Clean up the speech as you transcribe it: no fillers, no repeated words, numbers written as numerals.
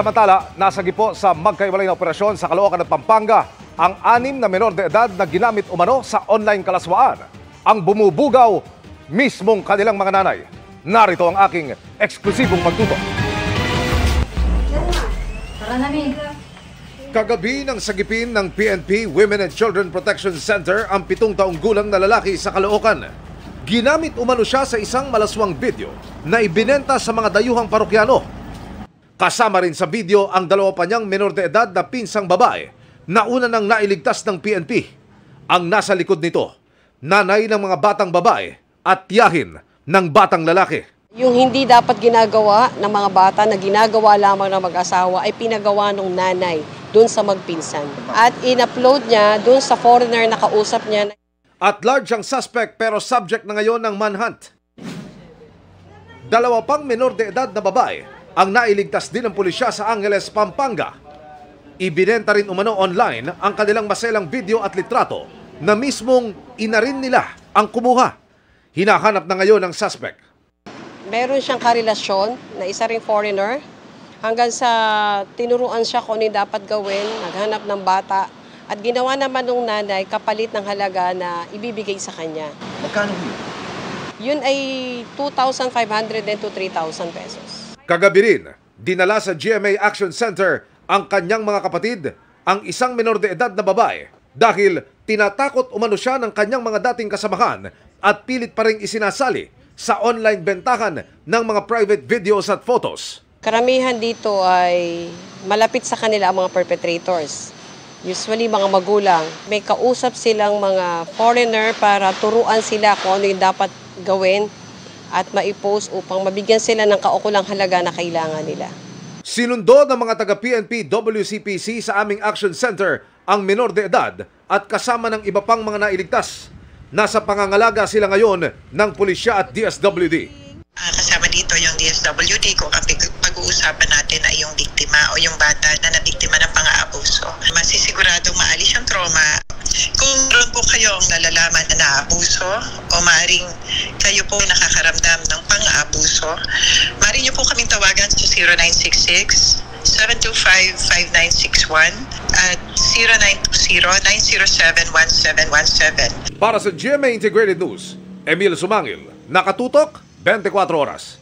Samantala, nasagipo sa magkaiwalay na operasyon sa Caloocan at Pampanga ang 6 na menor de edad na ginamit umano sa online kalaswaan. Ang bumubugaw mismong kanilang mga nanay. Narito ang aking eksklusibong pagtutok. Kagabi nang sagipin ng PNP Women and Children Protection Center ang 7 taong gulang na lalaki sa Caloocan. Ginamit umano siya sa isang malaswang video na ibinenta sa mga dayuhang parokyano. Kasama rin sa video ang 2 pa niyang menor de edad na pinsang babae na una nang nailigtas ng PNP. Ang nasa likod nito, nanay ng mga batang babae at tiyahin ng batang lalaki. Yung hindi dapat ginagawa ng mga bata na ginagawa lamang ng mag-asawa ay pinagawa ng nanay doon sa magpinsan. At in-upload niya doon sa foreigner na kausap niya. At large ang suspect pero subject na ngayon ng manhunt. 2 pang menor de edad na babae ang nailigtas din ng pulisya sa Angeles, Pampanga. Ibinenta rin umano online ang kanilang maselang video at litrato na mismong ina rin nila ang kumuha. Hinahanap na ngayon ang suspect. Meron siyang karelasyon na isa ring foreigner hanggang sa tinuruan siya kung ano dapat gawin, naghanap ng bata at ginawa naman ng nanay kapalit ng halaga na ibibigay sa kanya. Magkano yun? Yun ay 2,500 to 3,000 pesos. Kagabi rin, dinala sa GMA Action Center ang kanyang mga kapatid, ang isang menor de edad na babae dahil tinatakot umano siya ng kanyang mga dating kasamahan at pilit pa ring isinasali sa online bentahan ng mga private videos at photos. Karamihan dito ay malapit sa kanila ang mga perpetrators. Usually mga magulang. May kausap silang mga foreigner para turuan sila kung ano yung dapat gawin at maipost upang mabigyan sila ng kaukulang halaga na kailangan nila. Sinundo ng mga taga-PNP WCPC sa aming Action Center ang menor de edad at kasama ng iba pang mga nailigtas. Nasa pangangalaga sila ngayon ng pulisya at DSWD. Kasama dito yung DSWD kung ang pag-uusapan natin ay yung biktima o yung bata na nabiktima ng pang-aabuso. Masisiguradong maalis yung trauma. Kung meron po kayong nalalaman na naabuso o maaaring kayo po nakakaramdam ng pang-aabuso, maaari nyo po kaming tawagan sa 0966 725-5961 at 0920-907-1717. Para sa GMA Integrated News, Emil Sumangil, nakatutok 24 oras.